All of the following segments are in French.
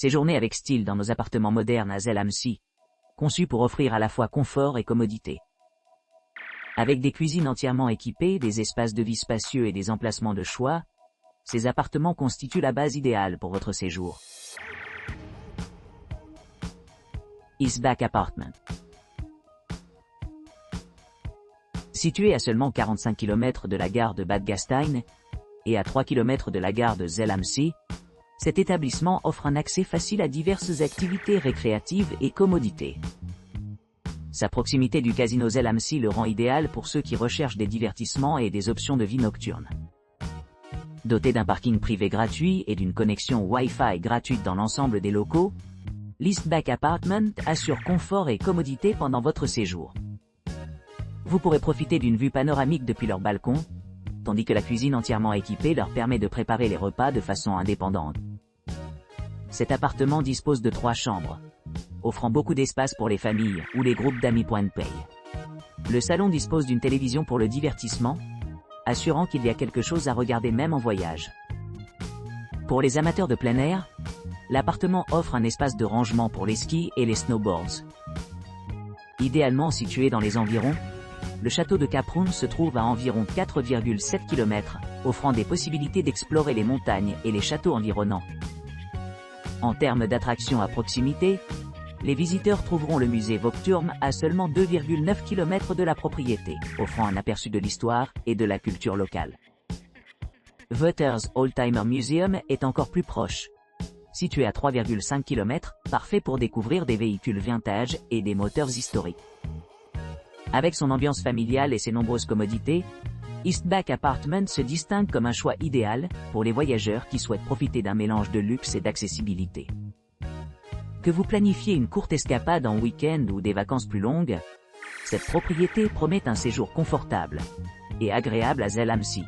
Séjournez avec style dans nos appartements modernes à Zell am See, conçus pour offrir à la fois confort et commodité. Avec des cuisines entièrement équipées, des espaces de vie spacieux et des emplacements de choix, ces appartements constituent la base idéale pour votre séjour. Eastback Apartment. Situé à seulement 45 km de la gare de Bad Gastein et à 3 km de la gare de Zell am See, cet établissement offre un accès facile à diverses activités récréatives et commodités. Sa proximité du casino Zell am See le rend idéal pour ceux qui recherchent des divertissements et des options de vie nocturne. Doté d'un parking privé gratuit et d'une connexion Wi-Fi gratuite dans l'ensemble des locaux, l'Eastback Apartment assure confort et commodité pendant votre séjour. Vous pourrez profiter d'une vue panoramique depuis leur balcon, tandis que la cuisine entièrement équipée leur permet de préparer les repas de façon indépendante. Cet appartement dispose de 3 chambres, offrant beaucoup d'espace pour les familles ou les groupes d'amis. Pay. Le salon dispose d'une télévision pour le divertissement, assurant qu'il y a quelque chose à regarder même en voyage. Pour les amateurs de plein air, l'appartement offre un espace de rangement pour les skis et les snowboards. Idéalement situé dans les environs, le château de Kaproun se trouve à environ 4,7 km, offrant des possibilités d'explorer les montagnes et les châteaux environnants. En termes d'attractions à proximité, les visiteurs trouveront le musée Vogturm à seulement 2,9 km de la propriété, offrant un aperçu de l'histoire et de la culture locale. Voters Oldtimer Museum est encore plus proche. Situé à 3,5 km, parfait pour découvrir des véhicules vintage et des moteurs historiques. Avec son ambiance familiale et ses nombreuses commodités, Eastback Apartment se distingue comme un choix idéal pour les voyageurs qui souhaitent profiter d'un mélange de luxe et d'accessibilité. Que vous planifiez une courte escapade en week-end ou des vacances plus longues, cette propriété promet un séjour confortable et agréable à Zell am See.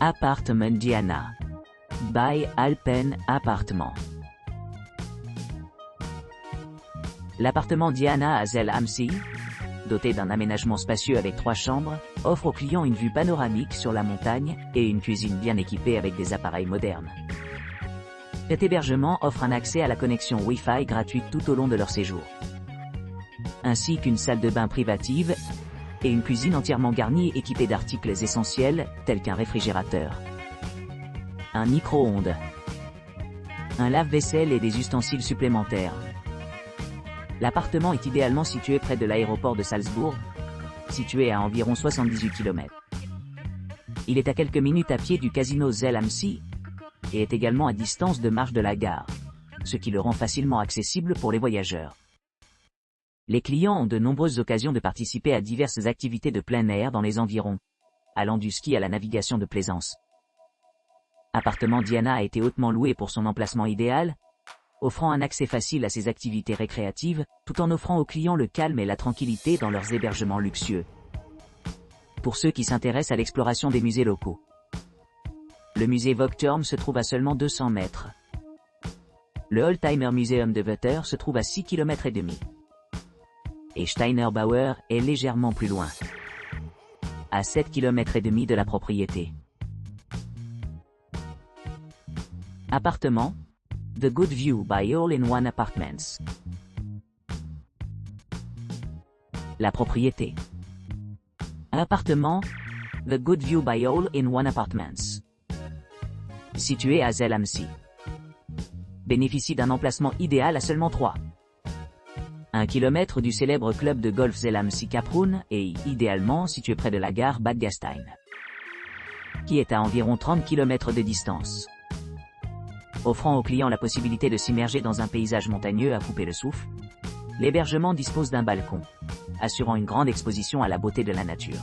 Apartment Diana by Alpen Appartement. L'appartement Diana à Zell am See, doté d'un aménagement spacieux avec 3 chambres, offre aux clients une vue panoramique sur la montagne et une cuisine bien équipée avec des appareils modernes. Cet hébergement offre un accès à la connexion Wi-Fi gratuite tout au long de leur séjour, ainsi qu'une salle de bain privative et une cuisine entièrement garnie équipée d'articles essentiels tels qu'un réfrigérateur, un micro-ondes, un lave-vaisselle et des ustensiles supplémentaires. L'appartement est idéalement situé près de l'aéroport de Salzbourg, situé à environ 78 km. Il est à quelques minutes à pied du casino Zell am See et est également à distance de marche de la gare, ce qui le rend facilement accessible pour les voyageurs. Les clients ont de nombreuses occasions de participer à diverses activités de plein air dans les environs, allant du ski à la navigation de plaisance. Appartement Diana a été hautement loué pour son emplacement idéal, offrant un accès facile à ces activités récréatives, tout en offrant aux clients le calme et la tranquillité dans leurs hébergements luxueux. Pour ceux qui s'intéressent à l'exploration des musées locaux, le musée Vogturm se trouve à seulement 200 mètres. Le Oldtimer Museum de Wetter se trouve à 6 km et demi. Et Steiner Bauer est légèrement plus loin, à 7 km et demi de la propriété. Appartement The Good View by All-in-One Apartments. La propriété. Appartement The Good View by All-in-One Apartments. Situé à Zell am See. Bénéficie d'un emplacement idéal à seulement 1 km du célèbre club de golf Zell am See Kaproun et idéalement situé près de la gare Bad Gastein, qui est à environ 30 km de distance. Offrant aux clients la possibilité de s'immerger dans un paysage montagneux à couper le souffle, l'hébergement dispose d'un balcon, assurant une grande exposition à la beauté de la nature.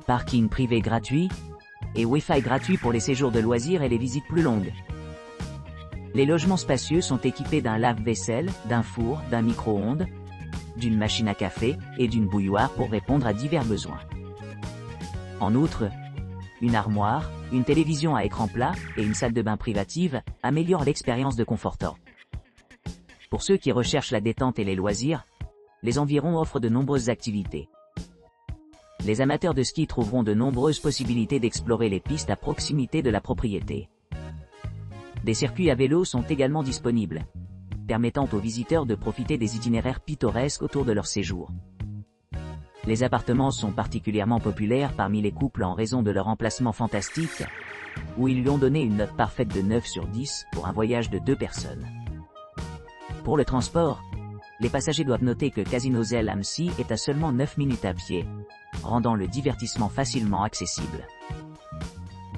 Parking privé gratuit et Wi-Fi gratuit pour les séjours de loisirs et les visites plus longues. Les logements spacieux sont équipés d'un lave-vaisselle, d'un four, d'un micro-ondes, d'une machine à café et d'une bouilloire pour répondre à divers besoins. En outre, une armoire, une télévision à écran plat et une salle de bain privative améliorent l'expérience de confort. Pour ceux qui recherchent la détente et les loisirs, les environs offrent de nombreuses activités. Les amateurs de ski trouveront de nombreuses possibilités d'explorer les pistes à proximité de la propriété, Des circuits à vélo sont également disponibles, permettant aux visiteurs de profiter des itinéraires pittoresques autour de leur séjour. Les appartements sont particulièrement populaires parmi les couples en raison de leur emplacement fantastique, où ils lui ont donné une note parfaite de 9 sur 10 pour un voyage de 2 personnes. Pour le transport, les passagers doivent noter que Casino Zell am See est à seulement 9 minutes à pied, rendant le divertissement facilement accessible.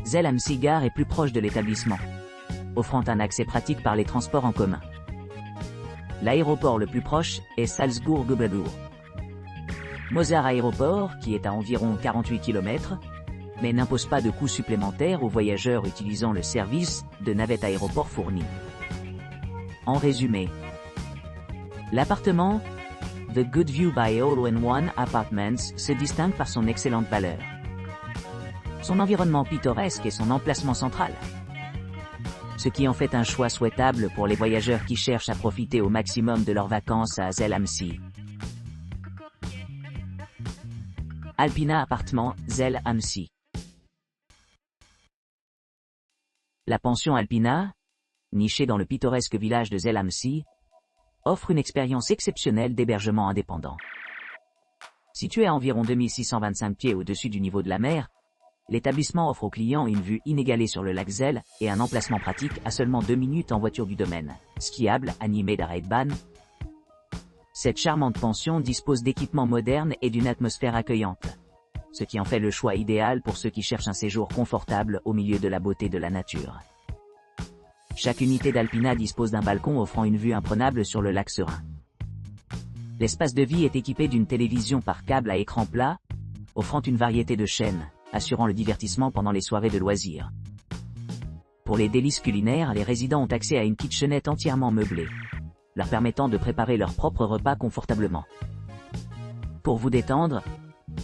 Zell am See Gare est plus proche de l'établissement, offrant un accès pratique par les transports en commun. L'aéroport le plus proche est Salzburg-Oberburg. Mozart Aéroport, qui est à environ 48 km, mais n'impose pas de coûts supplémentaires aux voyageurs utilisant le service de navette aéroport fourni. En résumé, l'appartement The Good View by All-in-One Apartments se distingue par son excellente valeur, son environnement pittoresque et son emplacement central, ce qui en fait un choix souhaitable pour les voyageurs qui cherchent à profiter au maximum de leurs vacances à Zell am See. Alpina Appartement, Zell am See. La pension Alpina, nichée dans le pittoresque village de Zell am See, offre une expérience exceptionnelle d'hébergement indépendant. Situé à environ 2625 pieds au-dessus du niveau de la mer, l'établissement offre aux clients une vue inégalée sur le lac Zell et un emplacement pratique à seulement 2 minutes en voiture du domaine, skiable, animé d'arrêt-de-bane. Cette charmante pension dispose d'équipements modernes et d'une atmosphère accueillante, ce qui en fait le choix idéal pour ceux qui cherchent un séjour confortable au milieu de la beauté de la nature. Chaque unité d'Alpina dispose d'un balcon offrant une vue imprenable sur le lac serein. L'espace de vie est équipé d'une télévision par câble à écran plat, offrant une variété de chaînes, assurant le divertissement pendant les soirées de loisirs. Pour les délices culinaires, les résidents ont accès à une kitchenette entièrement meublée, leur permettant de préparer leurs propres repas confortablement. Pour vous détendre,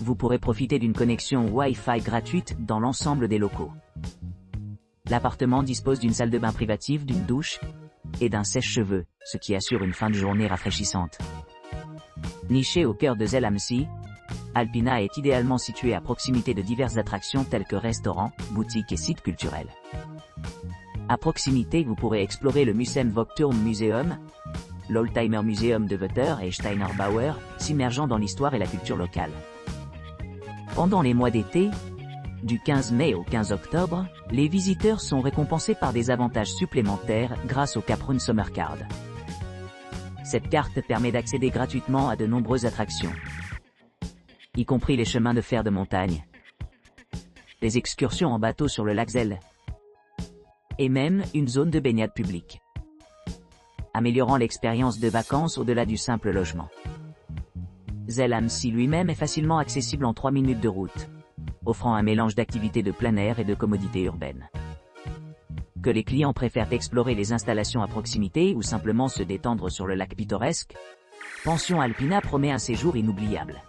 vous pourrez profiter d'une connexion Wi-Fi gratuite dans l'ensemble des locaux. L'appartement dispose d'une salle de bain privative, d'une douche et d'un sèche-cheveux, ce qui assure une fin de journée rafraîchissante. Niché au cœur de Zell am See, Alpina est idéalement situé à proximité de diverses attractions telles que restaurants, boutiques et sites culturels. À proximité, vous pourrez explorer le Museum Vogturm Museum, l'Oldtimer Museum de Wetter et Steiner Bauer, s'immergeant dans l'histoire et la culture locale. Pendant les mois d'été, du 15 mai au 15 octobre, les visiteurs sont récompensés par des avantages supplémentaires grâce au Kaprun Summer Card. Cette carte permet d'accéder gratuitement à de nombreuses attractions, y compris les chemins de fer de montagne, des excursions en bateau sur le lac Zell, et même une zone de baignade publique, améliorant l'expérience de vacances au-delà du simple logement. Zell am See lui-même est facilement accessible en 3 minutes de route, offrant un mélange d'activités de plein air et de commodités urbaines. Que les clients préfèrent explorer les installations à proximité ou simplement se détendre sur le lac pittoresque, Pension Alpina promet un séjour inoubliable.